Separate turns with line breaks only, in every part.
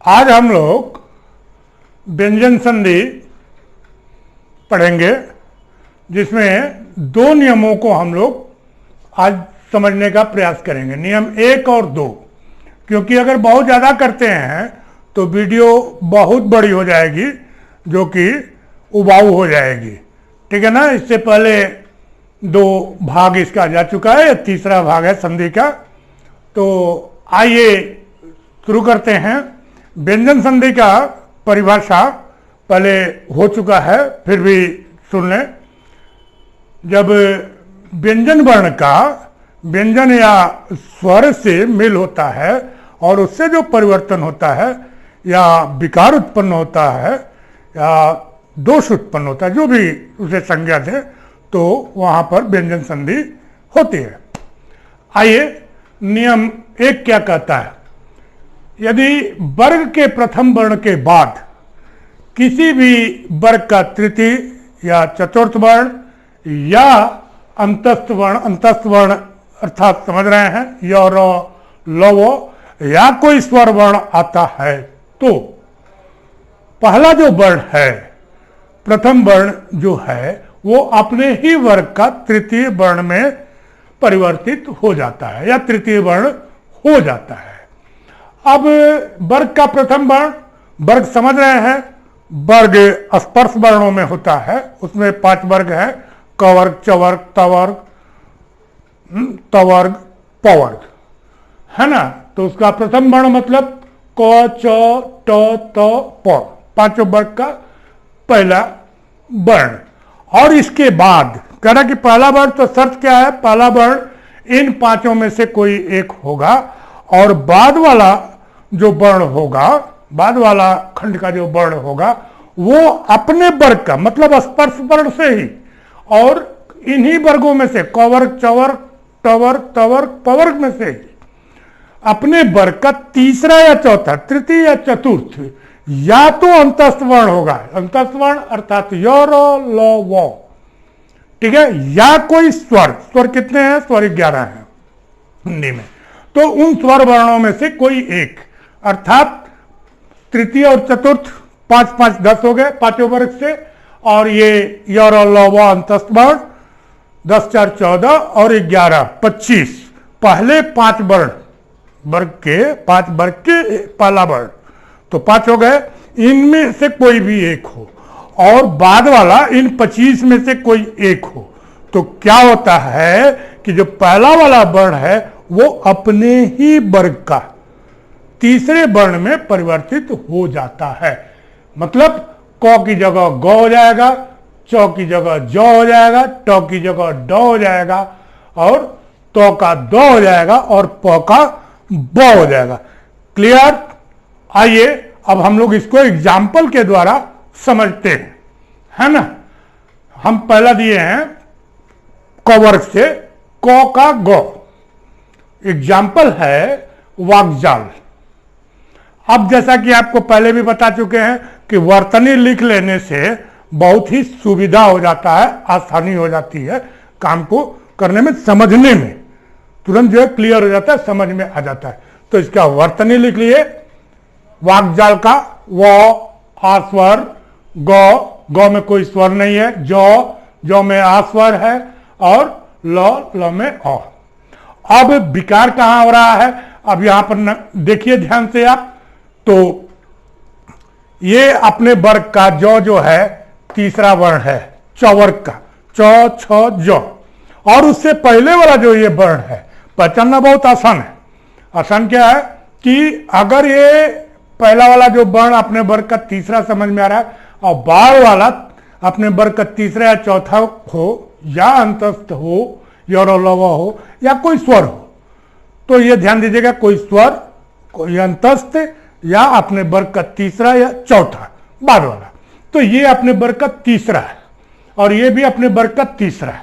आज हम लोग व्यंजन संधि पढ़ेंगे, जिसमें दो नियमों को हम लोग आज समझने का प्रयास करेंगे, नियम 1 और 2। क्योंकि अगर बहुत ज़्यादा करते हैं तो वीडियो बहुत बड़ी हो जाएगी, जो कि उबाऊ हो जाएगी। ठीक है ना। इससे पहले 2 भाग इसका जा चुका है, तीसरा भाग है संधि का। तो आइए शुरू करते हैं। व्यंजन संधि का परिभाषा पहले हो चुका है, फिर भी सुन लें। जब व्यंजन वर्ण का व्यंजन या स्वर से मेल होता है और उससे जो परिवर्तन होता है या विकार उत्पन्न होता है या दोष उत्पन्न होता है, जो भी उसे संज्ञा दे, तो वहां पर व्यंजन संधि होती है। आइए, नियम 1 क्या कहता है। यदि वर्ग के प्रथम वर्ण के बाद किसी भी वर्ग का तृतीय या चतुर्थ वर्ण या अंतस्थ वर्ण अर्थात समझ रहे हैं, य, र, ल, व या कोई स्वर वर्ण आता है, तो पहला जो वर्ण है, प्रथम वर्ण जो है, वो अपने ही वर्ग का तृतीय वर्ण में परिवर्तित हो जाता है या तृतीय वर्ण हो जाता है। अब वर्ग का प्रथम वर्ण, वर्ग समझ रहे हैं, वर्ग स्पर्श वर्णों में होता है। उसमें 5 वर्ग है, क वर्ग, च वर्ग, त वर्ग, त वर्ग, प वर्ग, है ना। तो उसका प्रथम वर्ण मतलब क, च, ट, त, प, 5 वर्ग का पहला वर्ण। और इसके बाद कह रहा कि पहला वर्ण, तो शर्त क्या है, पहला वर्ण इन 5 में से कोई एक होगा और बाद वाला जो वर्ण होगा, बाद वाला खंड का जो वर्ण होगा, वो अपने वर्ग का मतलब स्पर्श वर्ण से ही और इन्हीं वर्गों में से क वर्ग, च वर्ग, ट वर्ग, त वर्ग, प वर्ग में से ही अपने वर्ग का तीसरा या चौथा, तृतीय या चतुर्थ या तो अंतस्थ वर्ण होगा, अंतस्थ वर्ण अर्थात य, र, ल, व, ठीक है, या कोई स्वर। स्वर कितने हैं? स्वर 11 हैं हिंदी में। तो उन स्वर वर्णों में से कोई एक, अर्थात तृतीय और चतुर्थ 5, 5, 10 हो गए 5 वर्ग से, और ये य, र, ल, व अंतस्थ वर्ण 10, 4, 14 और 11, 25 पहले 5 वर्ण, वर्ग के 5 वर्ग के पहला वर्ण, तो 5 हो गए। इनमें से कोई भी एक हो और बाद वाला इन 25 में से कोई एक हो, तो क्या होता है कि जो पहला वाला वर्ण है वो अपने ही वर्ग का तीसरे वर्ण में परिवर्तित हो जाता है। मतलब क की जगह ग हो जाएगा, च की जगह ज हो जाएगा, ट की जगह ड हो जाएगा और त का द हो जाएगा और प का ब हो जाएगा। क्लियर? आइए अब हम लोग इसको एग्जाम्पल के द्वारा समझते हैं, है ना। हम पहला दिए हैं क वर्ग से क का ग, एग्जाम्पल है वाक्जाल। अब जैसा कि आपको पहले भी बता चुके हैं कि वर्तनी लिख लेने से बहुत ही सुविधा हो जाता है, आसानी हो जाती है काम को करने में, समझने में तुरंत जो है क्लियर हो जाता है, समझ में आ जाता है। तो इसका वर्तनी लिख लिए, वाक्जाल का व, आ स्वर, ग में कोई स्वर नहीं है, जो में आ स्वर है और ल में अ। अब विकार कहां हो रहा है, अब यहां पर देखिए ध्यान से आप, तो ये अपने वर्ग का जो है तीसरा वर्ण है, च वर्ग का, च, छ, ज, और उससे पहले वाला जो ये वर्ण है, पहचानना बहुत आसान है। आसान क्या है कि अगर ये पहला वाला जो वर्ण अपने वर्ग का तीसरा समझ में आ रहा है और बाद वाला अपने वर्ग का तीसरा या चौथा हो या अंतस्थ हो या रलवा हो या कोई स्वर हो, तो ये ध्यान दीजिएगा, कोई स्वर, कोई अंतस्थ या अपने वर्ग का तीसरा या चौथा बाद वाला, तो ये अपने वर्ग का तीसरा है और ये भी अपने वर्ग का तीसरा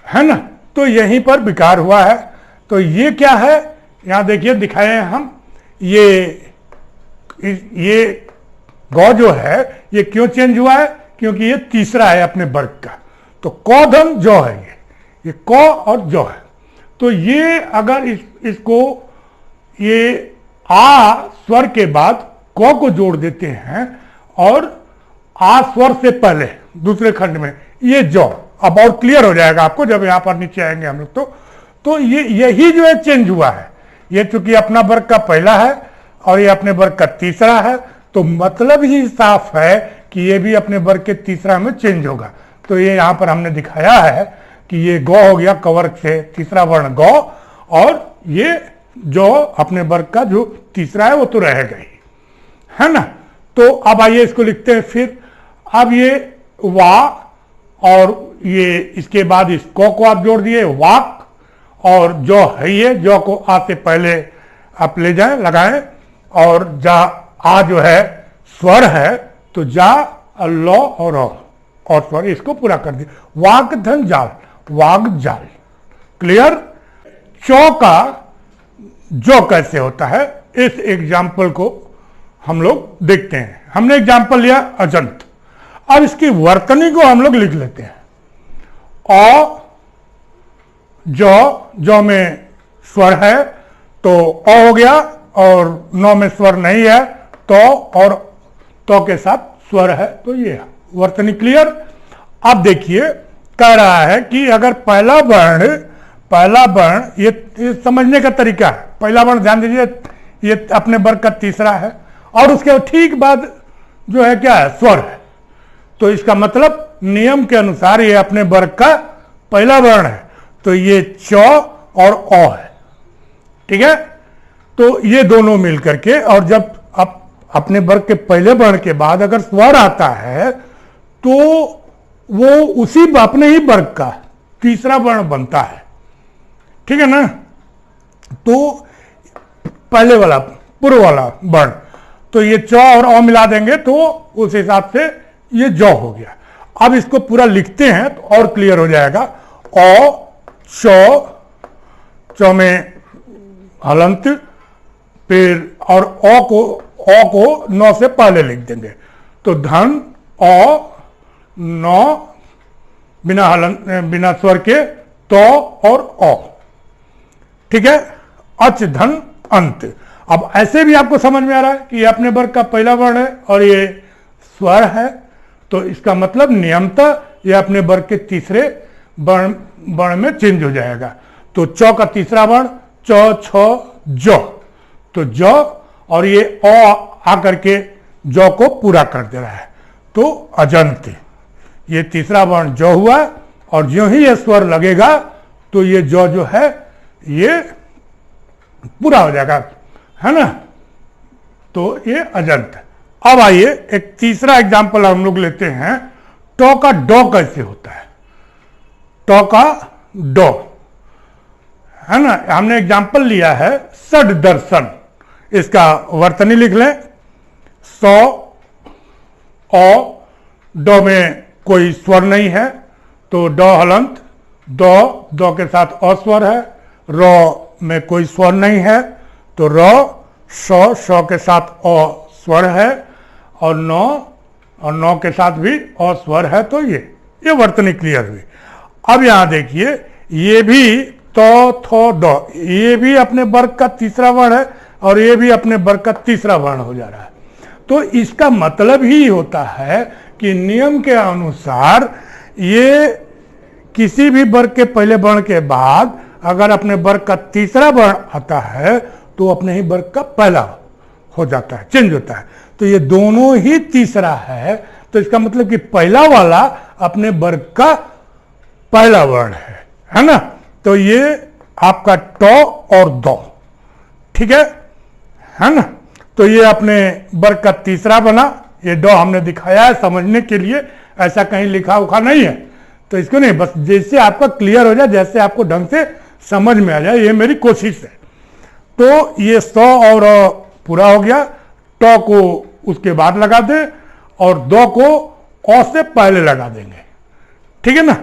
है ना। तो यहीं पर विकार हुआ है। तो ये क्या है, यहां देखिए दिखाए हैं हम, ये ग जो है ये क्यों चेंज हुआ है, क्योंकि ये तीसरा है अपने वर्ग का। तो क धन जो है, ये क और जो है, तो ये अगर इसको ये आ स्वर के बाद क को जोड़ देते हैं और आ स्वर से पहले दूसरे खंड में ये जौ। अब और क्लियर हो जाएगा आपको जब यहां पर नीचे आएंगे हम लोग। तो ये यही जो है चेंज हुआ है। ये चूंकि अपना वर्ग का पहला है और ये अपने वर्ग का तीसरा है, तो मतलब ही साफ है कि ये भी अपने वर्ग के तीसरा में चेंज होगा। तो ये यहां पर हमने दिखाया है कि ये गौ हो गया कवर्ग से तीसरा वर्ण गौ, और ये जो अपने वर्ग का जो तीसरा है वो तो रहेगा ही, है ना। तो अब आइए इसको लिखते हैं फिर। अब ये वा और ये इसके बाद इस को आप जोड़ दिए वाक, और जो है ये जो को आ से पहले आप ले जाएं लगाएं, और जा आ जो है स्वर है तो जा लो और स्वर इसको पूरा कर दिया। वाक धन जाल, वाग जाल। क्लियर। चौ का जो कैसे होता है इस एग्जाम्पल को हम लोग देखते हैं। हमने एग्जाम्पल लिया अजंत। अब इसकी वर्तनी को हम लोग लिख लेते हैं। औ जो में स्वर है तो अ हो गया, और नौ में स्वर नहीं है तो, और तो के साथ स्वर है तो ये वर्तनी। क्लियर। अब देखिए कह रहा है कि अगर पहला वर्ण ये समझने का तरीका है। पहला वर्ण ध्यान दीजिए, ये अपने वर्ग का तीसरा है और उसके ठीक बाद जो है क्या है स्वर है। तो इसका मतलब नियम के अनुसार ये अपने वर्ग का पहला वर्ण है, तो ये चौ और ओ है। ठीक है। तो ये दोनों मिलकर के, और जब आप अपने वर्ग के पहले वर्ण के बाद अगर स्वर आता है तो वो उसी अपने ही वर्ग का तीसरा वर्ण बनता है। ठीक है ना। तो पहले वाला पूर्व वाला वर्ण, तो ये चौ और ओ मिला देंगे तो उस हिसाब से ये जौ हो गया। अब इसको पूरा लिखते हैं तो और क्लियर हो जाएगा। ओ चौ में हलंत, फिर और ओ को नौ से पहले लिख देंगे तो धन ओ नौ बिना हलंत बिना स्वर के तो और ओ। ठीक है। अच धन अंत। अब ऐसे भी आपको समझ में आ रहा है कि ये अपने वर्ग का पहला वर्ण है और ये स्वर है, तो इसका मतलब नियमतः ये अपने वर्ग के तीसरे वर्ण में चेंज हो जाएगा। तो चौ का तीसरा वर्ण चौ छ जौ, तो जौ, और ये ओ आकर के जौ को पूरा कर दे रहा है तो अजंत। ये तीसरा वर्ण जौ हुआ, और ज्यों ही ये स्वर लगेगा तो ये जौ जो है ये पूरा हो जाएगा, है ना। तो ये अजंत। अब आइए एक तीसरा एग्जाम्पल हम लोग लेते हैं। टो का डो कैसे होता है। टो का डो, है ना। हमने एग्जाम्पल लिया है षड दर्शन। इसका वर्तनी लिख लें। सौ ओ डो में कोई स्वर नहीं है तो डो हलंत, दो के साथ अ स्वर है। रो में कोई स्वर नहीं है तो रो, सौ के साथ अ स्वर है, और नौ के साथ भी अ स्वर है। तो ये वर्तनी क्लियर हुई। अब यहां देखिए ये भी तो थो दो, ये भी अपने वर्ग का तीसरा वर्ण है और ये भी अपने वर्ग का तीसरा वर्ण हो जा रहा है। तो इसका मतलब ही होता है कि नियम के अनुसार ये किसी भी वर्ग के पहले वर्ण के बाद अगर अपने वर्ग का तीसरा वर्ण आता है तो अपने ही वर्ग का पहला हो जाता है, चेंज होता है। तो ये दोनों ही तीसरा है, तो इसका मतलब कि पहला वाला अपने वर्ग का पहला वर्ण है ना। तो ये आपका टो और दो, ठीक है ना। तो ये अपने वर्ग का तीसरा बना। ये डो हमने दिखाया है समझने के लिए, ऐसा कहीं लिखा उखा नहीं है, तो इसको नहीं, बस जैसे आपका क्लियर हो जाए, जैसे आपको ढंग से समझ में आ जाए, ये मेरी कोशिश है। तो ये 100 और पूरा हो गया। टो को उसके बाद लगा दे और दो को ओ से पहले लगा देंगे, ठीक है ना।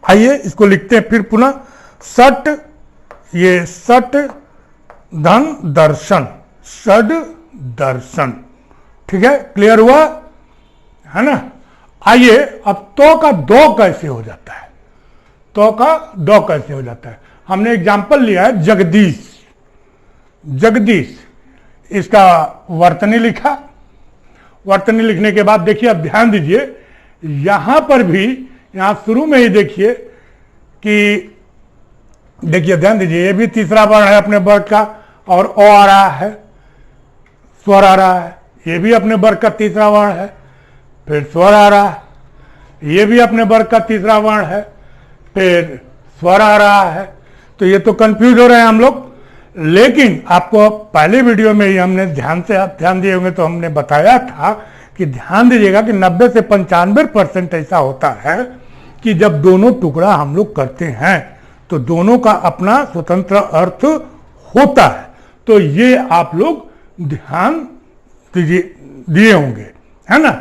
आइए इसको लिखते हैं फिर पुनः। सट, ये सट धन दर्शन, षड दर्शन, ठीक है, क्लियर हुआ, है ना। आइए अब तो का दो कैसे हो जाता है। तो का दो कैसे हो जाता है, हमने एग्जाम्पल लिया है जगदीश। जगदीश, इसका वर्तनी लिखा। वर्तनी लिखने के बाद देखिए, अब ध्यान दीजिए, यहां पर भी, यहां शुरू में ही देखिए कि, देखिए ध्यान दीजिए, ये भी तीसरा वर्ण है अपने वर्ग का, और ओ आ रहा है, स्वर आ रहा है, ये भी अपने वर्ग का तीसरा वर्ण है, फिर स्वर आ रहा है, ये भी अपने वर्ग का तीसरा वर्ण है, फिर स्वर आ रहा है। तो ये तो कंफ्यूज हो रहे हैं हम लोग, लेकिन आपको पहले वीडियो में ही हमने ध्यान दिए होंगे तो हमने बताया था कि ध्यान दीजिएगा कि 90 से 95% ऐसा होता है कि जब दोनों टुकड़ा हम लोग करते हैं तो दोनों का अपना स्वतंत्र अर्थ होता है। तो ये आप लोग ध्यान दिए होंगे, है ना।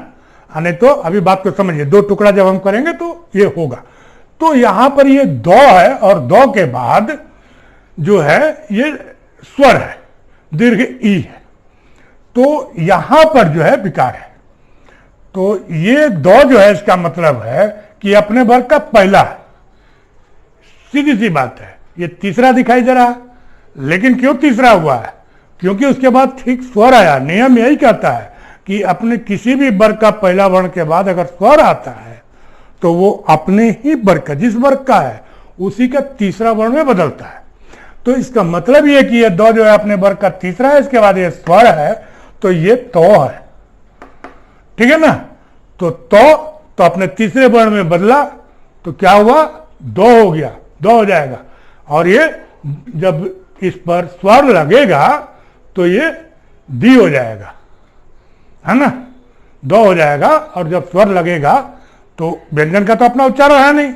नहीं तो अभी बात को समझिए, दो टुकड़ा जब हम करेंगे तो ये होगा। तो यहां पर ये दो है, और दो के बाद जो है ये स्वर है, दीर्घ ई है, तो यहां पर जो है विकार है। तो ये दो जो है, इसका मतलब है कि अपने वर्ग का पहला है, सीधी सी बात है। ये तीसरा दिखाई दे रहा है, लेकिन क्यों तीसरा हुआ है? क्योंकि उसके बाद ठीक स्वर आया। नियम यही कहता है कि अपने किसी भी वर्ग का पहला वर्ण के बाद अगर स्वर आता है तो वो अपने ही वर्ग का, जिस वर्ग का है उसी का तीसरा वर्ण में बदलता है। तो इसका मतलब ये कि ये दो जो है अपने वर्ग का तीसरा है, इसके बाद ये स्वर है, तो ये तो है, ठीक है ना। तो अपने तीसरे वर्ण में बदला तो क्या हुआ? दो हो गया, दो हो जाएगा। और ये जब इस पर स्वर लगेगा तो ये दी हो जाएगा, है ना, दो हो जाएगा। और जब स्वर लगेगा तो व्यंजन का तो अपना उच्चारण है नहीं,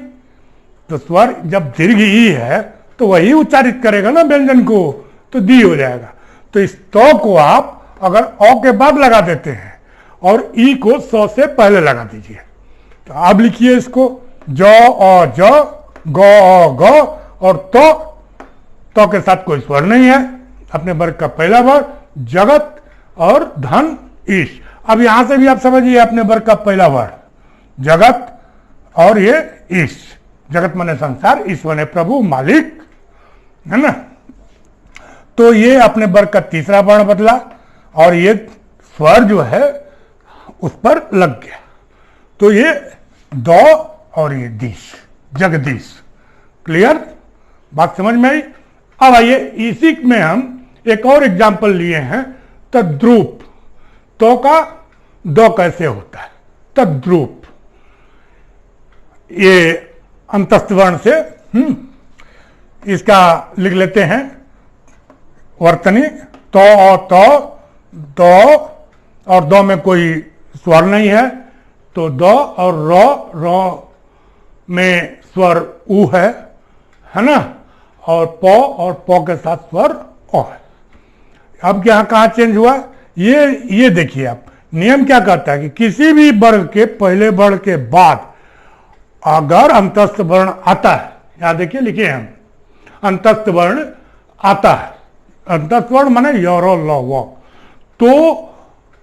तो स्वर जब दीर्घ ई है तो वही उच्चारित करेगा ना व्यंजन को, तो दी हो जाएगा। तो इस तो को आप अगर औ के बाद लगा देते हैं और ई को सौ से पहले लगा दीजिए, तो आप लिखिए इसको, जौ औ जौ, गौ औ गौ, और तो के साथ कोई स्वर नहीं है, अपने वर्ग का पहला वर्ण जगत और धन ईश। अब यहां से भी आप समझिए, अपने वर्ग का पहला वर्ण जगत और ये ईश। जगत माने संसार, ईश माने प्रभु मालिक, है ना। तो ये अपने वर्ग का तीसरा वर्ण बदला और ये स्वर जो है उस पर लग गया, तो ये दो और ये दीश, जगदीश। क्लियर, बात समझ में आई। अब आइए, इसी में हम एक और एग्जाम्पल लिए हैं, तद्रूप। तो का दो कैसे होता है? तद्रूप, ये अंतस्थ वर्ण से इसका लिख लेते हैं वर्तनी। तो और दो, और दो में कोई स्वर नहीं है, तो दो और रो में स्वर ऊ है ना, और पो के साथ स्वर ओ है। अब यहाँ कहाँ चेंज हुआ? ये देखिए आप, नियम क्या कहता है कि किसी भी वर्ण के पहले वर्ण के बाद अगर अंतस्थ वर्ण आता है, यहां देखिए लिखे हम, अंतस्थ वर्ण आता है, अंतस्थ वर्ण माने योरो लो वो, तो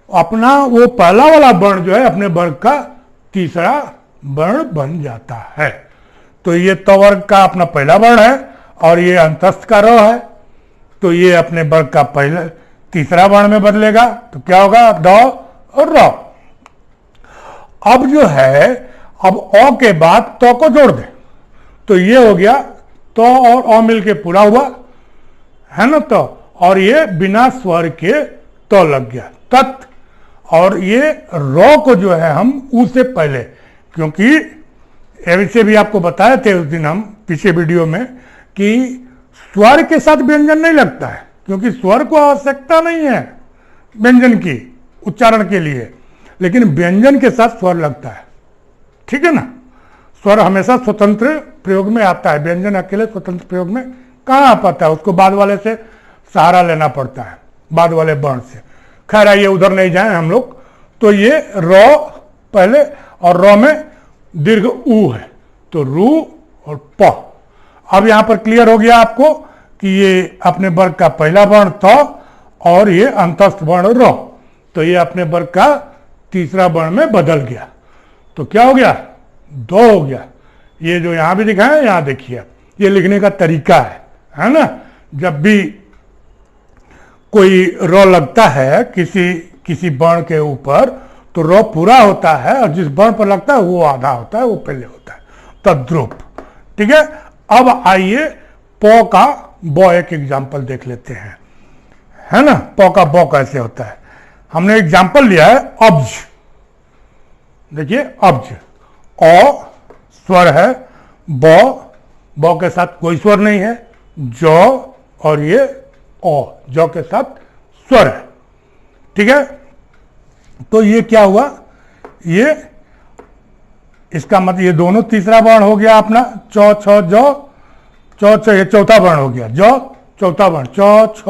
अपना वो पहला वाला वर्ण जो है अपने वर्ग का तीसरा वर्ण बन जाता है। तो ये तो वर्ग का अपना पहला वर्ण है और ये अंतस्थ का रो है, तो ये अपने वर्ग का पहला तीसरा वर्ण में बदलेगा, तो क्या होगा? दो और रो। अब जो है, अब ओ के बाद तो को जोड़ दे, तो ये हो गया तो और ओ मिल के पूरा हुआ, है ना। तो और ये बिना स्वर के तो लग गया, तत्। और ये रो को जो है हम ऊ से पहले, क्योंकि ऐसे भी आपको बताए थे उस दिन हम पीछे वीडियो में कि स्वर के साथ व्यंजन नहीं लगता है, क्योंकि स्वर को आवश्यकता नहीं है व्यंजन की उच्चारण के लिए, लेकिन व्यंजन के साथ स्वर लगता है, ठीक है ना। स्वर हमेशा स्वतंत्र प्रयोग में आता है, व्यंजन अकेले स्वतंत्र प्रयोग में कहाँ आ पाता है, उसको बाद वाले से सहारा लेना पड़ता है, बाद वाले वर्ण से। खैर आइए उधर नहीं जाएं हम लोग। तो ये रो पहले और रो में दीर्घ ऊ है, तो रू और प। अब यहां पर क्लियर हो गया आपको कि ये अपने वर्ग का पहला वर्ण तो और ये अंतस्थ वर्ण रो, तो ये अपने वर्ग का तीसरा वर्ण में बदल गया, तो क्या हो गया? दो हो गया। ये जो यहां भी लिखा है, यहां देखिए, ये लिखने का तरीका है ना। जब भी कोई र लगता है किसी वर्ण के ऊपर, तो र पूरा होता है और जिस वर्ण पर लगता है वो आधा होता है, वो पहले होता है, तद्रुप। ठीक है, अब आइए प का ब एक एग्जाम्पल देख लेते हैं, है ना। प का ब कैसे होता है, हमने एग्जाम्पल लिया है अब्ज। देखिए अब्ज, अ स्वर है, ब के साथ कोई स्वर नहीं है, ज और ये अ, ज के साथ स्वर है। ठीक है, तो ये क्या हुआ, ये इसका मतलब ये दोनों तीसरा वर्ण हो गया अपना, च छ ज, च छ ये चौथा वर्ण हो गया, ज चौथा वर्ण, च छ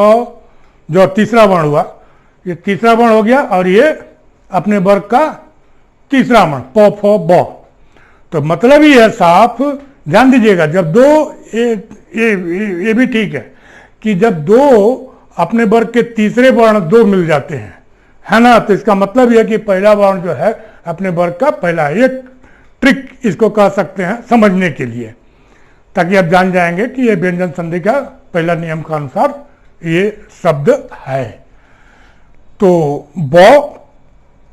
ज तीसरा वर्ण हुआ, ये तीसरा वर्ण हो गया, और ये अपने वर्ग का तीसरा वर्ण प फ ब। तो मतलब ही है साफ, ध्यान दीजिएगा, जब दो ये भी ठीक है कि जब दो अपने वर्ग के तीसरे वर्ण दो मिल जाते हैं, है ना, तो इसका मतलब यह कि पहला वर्ण जो है अपने वर्ग का पहला। एक ट्रिक इसको कह सकते हैं समझने के लिए, ताकि आप जान जाएंगे कि ये व्यंजन संधि का पहला नियम के अनुसार ये शब्द है। तो ब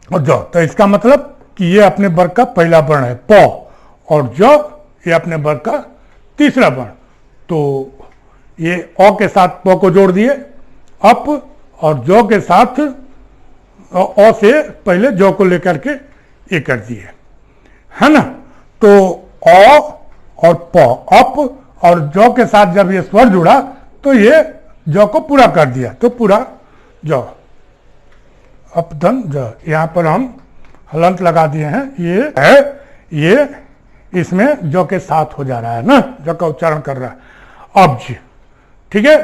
और ज, तो इसका मतलब कि ये अपने वर्ग का पहला वर्ण है प, और ज ये अपने वर्ग का तीसरा वर्ण। तो ये अ के साथ प को जोड़ दिए अप, और ज के साथ अ से पहले ज को लेकर के ये कर दिए, है ना। तो अ और प, अप और ज के साथ जब ये स्वर जुड़ा तो ये ज को पूरा कर दिया, तो पूरा ज, अप धन ज। यहाँ पर हम हलंत लगा दिए हैं, ये है, ये इसमें ज के साथ हो जा रहा है ना, ज का उच्चारण कर रहा है अब्ज। ठीक है,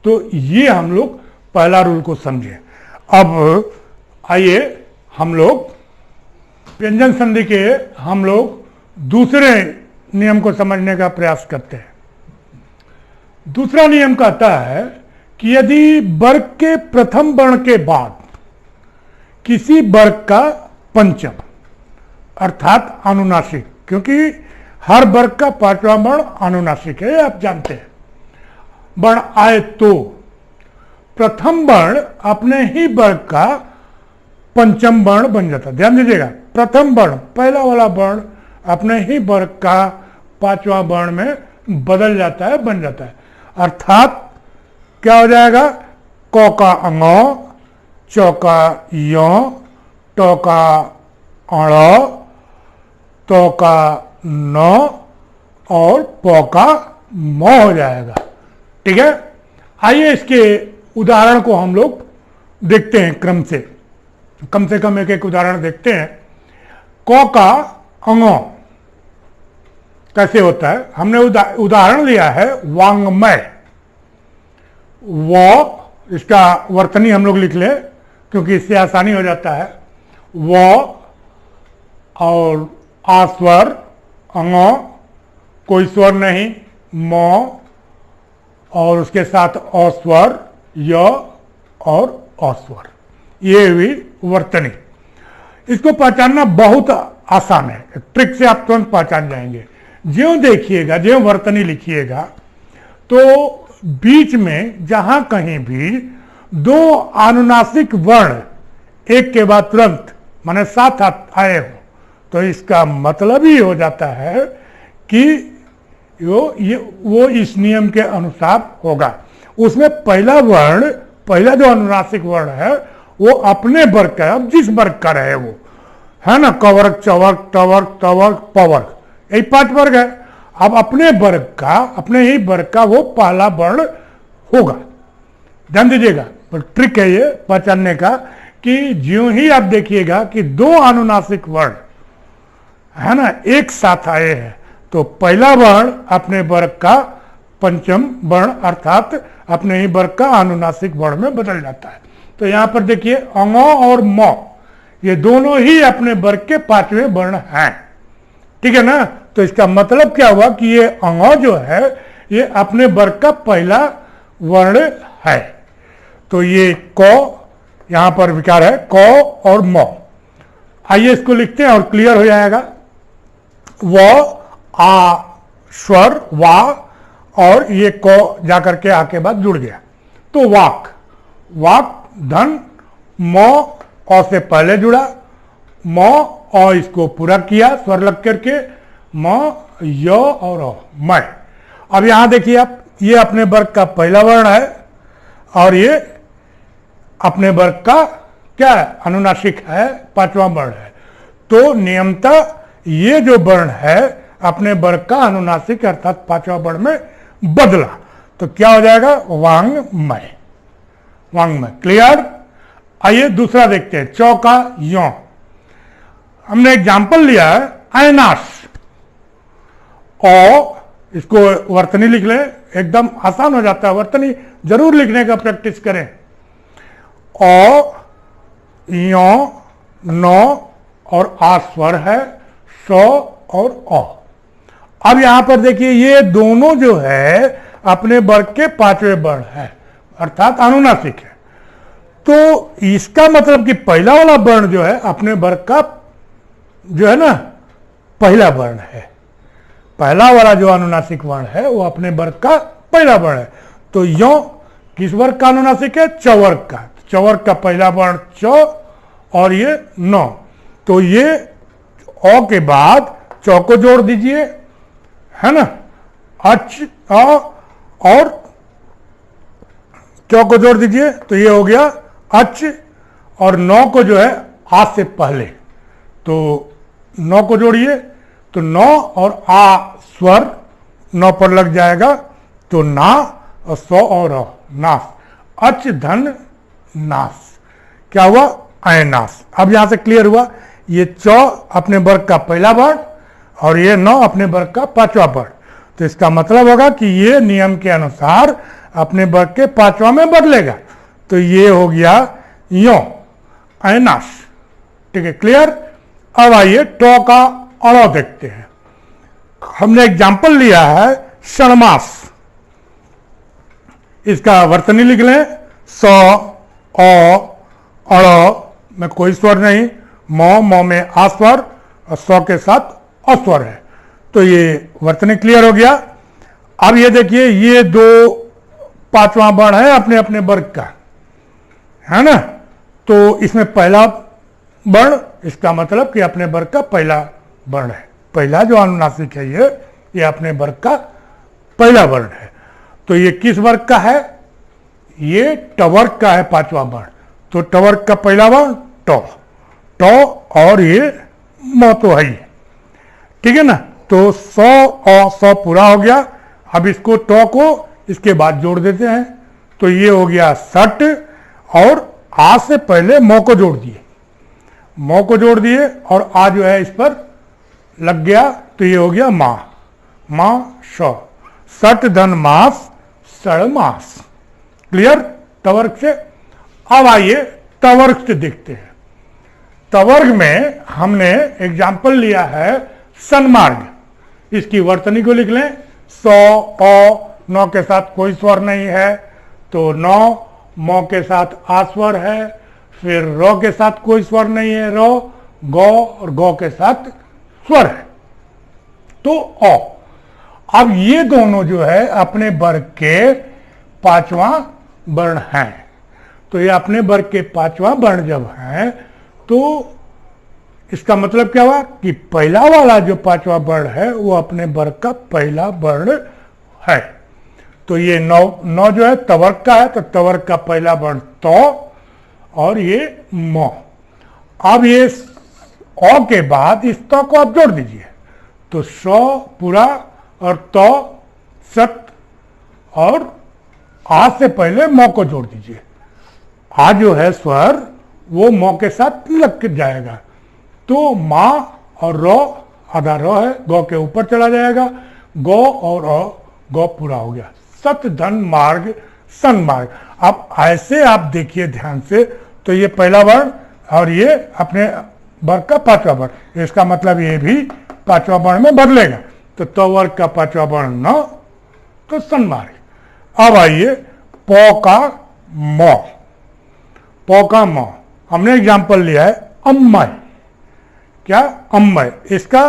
तो ये हम लोग पहला रूल को समझे। अब आइए हम लोग व्यंजन संधि के हम लोग दूसरे नियम को समझने का प्रयास करते हैं। दूसरा नियम कहता है कि यदि वर्ग के प्रथम वर्ण के बाद किसी वर्ग का पंचम अर्थात अनुनासिक, क्योंकि हर वर्ग का पांचवा वर्ण अनुनासिक है, आप जानते हैं, वर्ण आए तो प्रथम वर्ण अपने ही वर्ग का पंचम वर्ण बन जाता है। ध्यान दीजिएगा, प्रथम वर्ण पहला वाला वर्ण अपने ही वर्ग का पांचवा वर्ण में बदल जाता है, बन जाता है। अर्थात क्या हो जाएगा, क का अंग, च का य, ट का अण, त का न और प का म हो जाएगा। ठीक है, आइए इसके उदाहरण को हम लोग देखते हैं क्रम से कम एक एक उदाहरण देखते हैं। क का अंग कैसे होता है, हमने उदाहरण लिया है वांग्मय। व इसका वर्तनी हम लोग लिख ले क्योंकि इससे आसानी हो जाता है। व और आस्वर, अंग कोई स्वर नहीं, म और उसके साथ अस्वर, य और अस्वर, ये भी वर्तनी। इसको पहचानना बहुत आसान है, ट्रिक से आप तुरंत पहचान जाएंगे। ज्यों देखिएगा, ज्यों वर्तनी लिखिएगा तो बीच में जहां कहीं भी दो अनुनासिक वर्ण एक के बाद तुरंत माने साथ आए हो तो इसका मतलब ही हो जाता है कि वो इस नियम के अनुसार होगा। उसमें पहला वर्ण, पहला जो अनुनासिक वर्ण है वो अपने वर्ग का है, अब जिस वर्ग का रहे वो, है ना, कवर्ग, चवर्ग, टवर्ग, तवर्ग, पवर्ग, यही 5 वर्ग है। अब अपने वर्ग का, अपने ही वर्ग का वो पहला वर्ण होगा। ध्यान दीजिएगा, पर ट्रिक है ये पहचानने का कि ज्यों ही आप देखिएगा कि दो अनुनासिक वर्ण है ना एक साथ आए हैं तो पहला वर्ण अपने वर्ग का पंचम वर्ण अर्थात अपने ही वर्ग का अनुनासिक वर्ण में बदल जाता है। तो यहां पर देखिए अंग और म ये दोनों ही अपने वर्ग के 5वें वर्ण हैं। ठीक है ना, तो इसका मतलब क्या हुआ कि ये अंग जो है ये अपने वर्ग का पहला वर्ण है। तो ये क यहां पर विकार है, क और म। आइए इसको लिखते हैं और क्लियर हो जाएगा। व आ स्वर वा और ये क जाकर के आके बाद जुड़ गया तो वाक। वाक धन मौ औ से पहले जुड़ा, मौ औ इसको पूरा किया स्वर लग करके, म य और औ मैं। अब यहां देखिए आप, ये अपने वर्ग का पहला वर्ण है और ये अपने वर्ग का क्या है, अनुनासिक है, पांचवा वर्ण है। तो नियमतः ये जो वर्ण है अपने वर्ग का अनुनासिक अर्थात पांचवा वर्ण में बदला, तो क्या हो जाएगा, वांग्मय। वांग्मय क्लियर। आइए दूसरा देखते हैं, चौका यों। हमने एग्जाम्पल लिया है ऐनास, ओ इसको वर्तनी लिख लें, एकदम आसान हो जाता है, वर्तनी जरूर लिखने का प्रैक्टिस करें। ओ यों नौ और आ स्वर है, सौ और औ। अब यहां पर देखिए ये दोनों जो है अपने वर्ग के पांचवें वर्ण है अर्थात अनुनासिक है। तो इसका मतलब कि पहला वाला वर्ण जो है अपने वर्ग का जो है ना पहला वर्ण है, पहला वाला जो अनुनासिक वर्ण है वो अपने वर्ग का पहला वर्ण है। तो यों किस वर्ग का अनुनासिक है, चवर्ग का। चवर्ग का पहला वर्ण च और ये नौ, तो ये औ के बाद चौ को जोड़ दीजिए, है ना, अच अ और चौ को जोड़ दीजिए, तो ये हो गया अच, और नौ को जो है आ से पहले, तो नौ को जोड़िए, तो नौ और आ स्वर नौ पर लग जाएगा, तो ना और सौ और नास, अच धन नास, क्या हुआ, ऐनास। अब यहां से क्लियर हुआ, ये चौ अपने वर्ग का पहला वर्ण और ये नौ अपने वर्ग का पांचवा वर्ण। तो इसका मतलब होगा कि ये नियम के अनुसार अपने वर्ग के पांचवा में बदलेगा, तो ये हो गया यों ऐनास। ठीक है, क्लियर। अब आइए टॉ का अणो देखते हैं। हमने एग्जाम्पल लिया है षण्मास, इसका वर्तनी लिख लें, सौ औ अणो में कोई स्वर नहीं, मौ में आ स्वर और सौ के साथ अस्वर है, तो ये वर्तनी क्लियर हो गया। अब ये देखिए ये दो पांचवा वर्ण है अपने अपने वर्ग का, है ना, तो इसमें पहला वर्ण, इसका मतलब कि अपने वर्ग का पहला वर्ण है, पहला जो अनुनासिक है ये अपने वर्ग का पहला वर्ण है। तो ये किस वर्ग का है, ये टवर्ग का है पांचवा वर्ण, तो टवर्ग का पहला वर्ण टॉ, टॉ और ये मौ तो है ही, ठीक है ना। तो सौ और सौ पूरा हो गया। अब इसको टॉ को इसके बाद जोड़ देते हैं, तो ये हो गया सट, और आ से पहले मौ को जोड़ दिए, मौ को जोड़ दिए और आ जो है इस पर लग गया, तो ये हो गया मां, मां श, सट धन मास षण्मास। क्लियर टवर्ग से। अब आइए तवर्ग से देखते हैं। तवर्ग में हमने एग्जाम्पल लिया है सन्मार्ग, इसकी वर्तनी को लिख लें, सौ औ नौ के साथ कोई स्वर नहीं है, तो नौ, मौ के साथ आ स्वर है, फिर रो के साथ कोई स्वर नहीं है, रो, गौ और गौ के साथ स्वर है, तो औ। अब ये दोनों जो है अपने वर्ग के पांचवा वर्ण हैं, तो ये अपने वर्ग के पांचवा वर्ण जब है तो इसका मतलब क्या हुआ कि पहला वाला जो पांचवा वर्ण है वो अपने वर्ग का पहला वर्ण है। तो ये नौ जो है तवर्ग का है, तो तवर्ग का पहला वर्ण तो और ये मौ। अब ये औ के बाद इस तो को आप जोड़ दीजिए, तो सौ पूरा और तो सत, और आ से पहले मौ को जोड़ दीजिए, आ जो है स्वर वो मौ के साथ लग जाएगा, तो मां और रो, आधा रो है, गौ के ऊपर चला जाएगा, गौ और गौ पूरा हो गया, सत धन मार्ग सन्मार्ग। अब ऐसे आप देखिए ध्यान से, तो ये पहला वर्ण और ये अपने वर्ग का पांचवा वर्ण, इसका मतलब ये भी पांचवा वर्ण में बदलेगा, तो वर्ग का पांचवा वर्ण न, तो सन्मार्ग। अब आइए पौ का मौ, पौ का मौ हमने एग्जाम्पल लिया है अम्मय, क्या अम्मय, इसका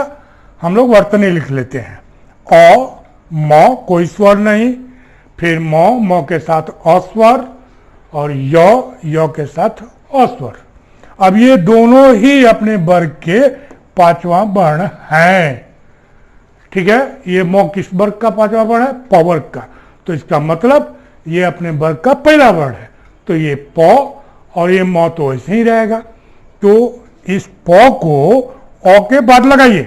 हम लोग वर्तनी लिख लेते हैं, औ मौ कोई स्वर नहीं, फिर मौ, मौ के साथ अस्वर और य के साथ अस्वर। अब ये दोनों ही अपने वर्ग के पांचवा वर्ण हैं। ठीक है, ये म किस वर्ग का पांचवा वर्ण है? प वर्ग का। तो इसका मतलब ये अपने वर्ग का पहला वर्ण है, तो ये प और ये म तो ऐसे ही रहेगा। तो इस प को अ के बाद लगाइए,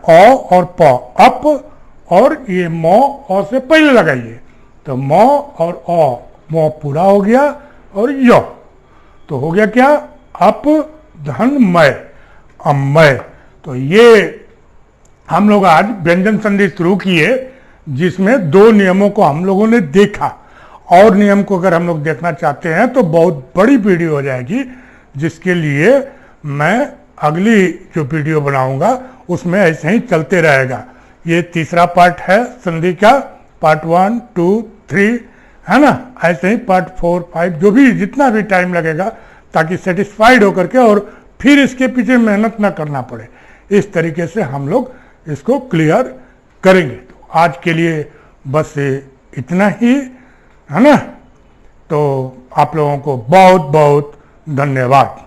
अ और प, अप, और ये म अ से पहले लगाइए, तो म और अ, म पूरा हो गया और य, तो हो गया क्या? अप धन मय, अमय। तो ये हम लोग आज व्यंजन संधि शुरू किए, जिसमें दो नियमों को हम लोगों ने देखा। और नियम को अगर हम लोग देखना चाहते हैं तो बहुत बड़ी वीडियो हो जाएगी, जिसके लिए मैं अगली जो वीडियो बनाऊंगा उसमें ऐसे ही चलते रहेगा। ये तीसरा पार्ट है संधि का, पार्ट 1, 2, 3, है ना? ऐसे ही पार्ट 4, 5, जो भी जितना भी टाइम लगेगा, ताकि सेटिस्फाइड होकर के और फिर इसके पीछे मेहनत ना करना पड़े, इस तरीके से हम लोग इसको क्लियर करेंगे। तो आज के लिए बस इतना ही, है ना? तो आप लोगों को बहुत बहुत धन्यवाद।